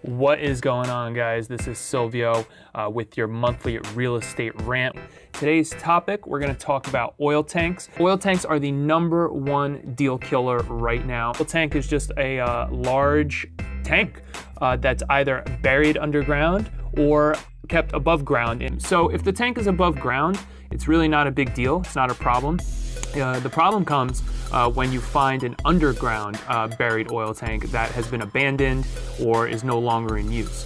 What is going on, guys? This is Silvio with your monthly real estate rant. Today's topic, we're going to talk about oil tanks. Oil tanks are the #1 deal killer right now. Oil tank is just a large tank that's either buried underground or kept above ground. And so if the tank is above ground, it's really not a big deal. It's not a problem. The problem comes when you find an underground buried oil tank that has been abandoned or is no longer in use.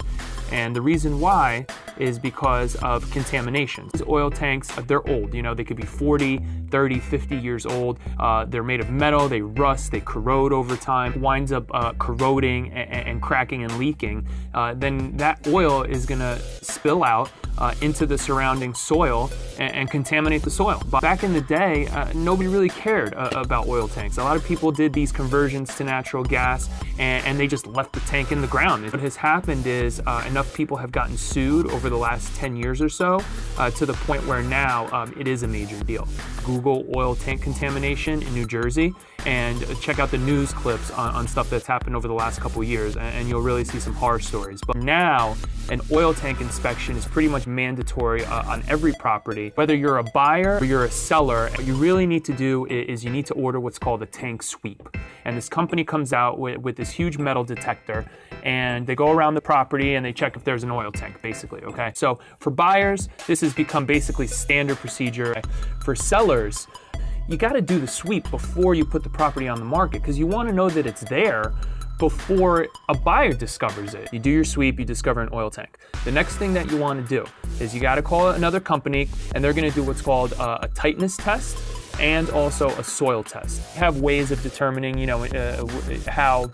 And the reason why is because of contamination. These oil tanks, they're old, you know, they could be 40, 30, 50 years old. They're made of metal, they rust, they corrode over time, winds up corroding and cracking and leaking. Then that oil is gonna spill out into the surrounding soil and contaminate the soil. But back in the day, nobody really cared about oil tanks. A lot of people did these conversions to natural gas and they just left the tank in the ground. What has happened is enough people have gotten sued over the last 10 years or so to the point where now it is a major deal. Google oil tank contamination in New Jersey and check out the news clips on stuff that's happened over the last couple years, and you'll really see some horror stories. But now an oil tank inspection is pretty much mandatory on every property. Whether you're a buyer or you're a seller, what you really need to do is you need to order what's called a tank sweep. And this company comes out with this huge metal detector, and they go around the property and they check if there's an oil tank, basically, okay? So for buyers, this has become basically standard procedure. For sellers, you gotta do the sweep before you put the property on the market because you wanna know that it's there before a buyer discovers it. You do your sweep, you discover an oil tank. The next thing that you wanna do is you gotta call another company and they're gonna do what's called a tightness test and also a soil test. You have ways of determining, you know, how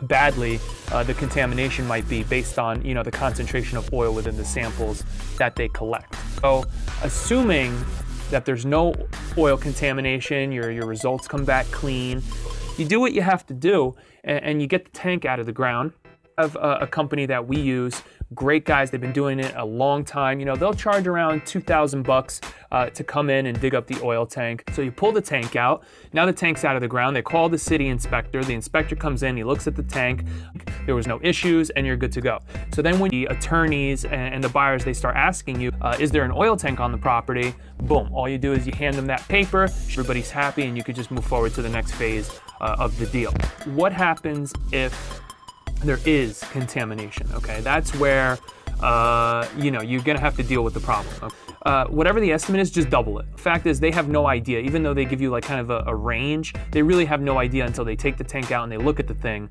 badly the contamination might be based on, you know, the concentration of oil within the samples that they collect. So assuming that there's no oil contamination, your results come back clean, you do what you have to do and you get the tank out of the ground. I have a company that we use, great guys, they've been doing it a long time. You know, they'll charge around 2,000 bucks to come in and dig up the oil tank. So you pull the tank out, now the tank's out of the ground, they call the city inspector, the inspector comes in, he looks at the tank, there was no issues, and you're good to go. So then when the attorneys and the buyers, they start asking you, is there an oil tank on the property? Boom, all you do is you hand them that paper, everybody's happy, and you could just move forward to the next phase of the deal. What happens if there is contamination? Okay, that's where you know, you're gonna have to deal with the problem. Whatever the estimate is, just double it. Fact is, they have no idea, even though they give you like kind of a range, they really have no idea until they take the tank out and they look at the thing.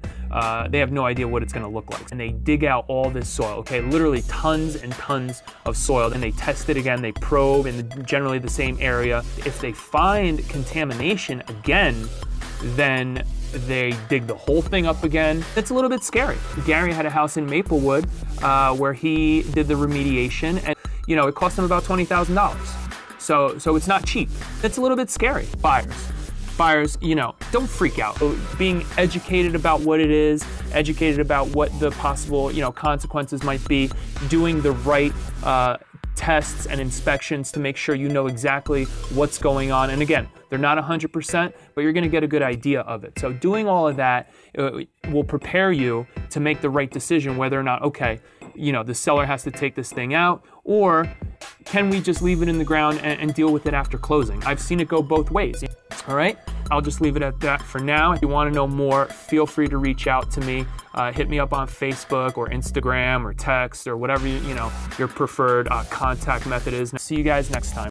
They have no idea what it's gonna look like. And they dig out all this soil, okay, literally tons and tons of soil, and they test it again, they probe in generally the same area. If they find contamination again, then they dig the whole thing up again. It's a little bit scary. Gary had a house in Maplewood where he did the remediation, and you know, it cost him about $20,000. So it's not cheap. It's a little bit scary. Buyers, you know, don't freak out. Being educated about what it is, educated about what the possible, you know, consequences might be, doing the right tests and inspections to make sure you know exactly what's going on. And again, they're not 100%, but you're gonna get a good idea of it. So doing all of that will prepare you to make the right decision whether or not, okay, you know, the seller has to take this thing out, or can we just leave it in the ground and deal with it after closing? I've seen it go both ways. All right, I'll just leave it at that for now. If you wanna know more, feel free to reach out to me. Hit me up on Facebook or Instagram or text or whatever, you know, your preferred contact method is. See you guys next time.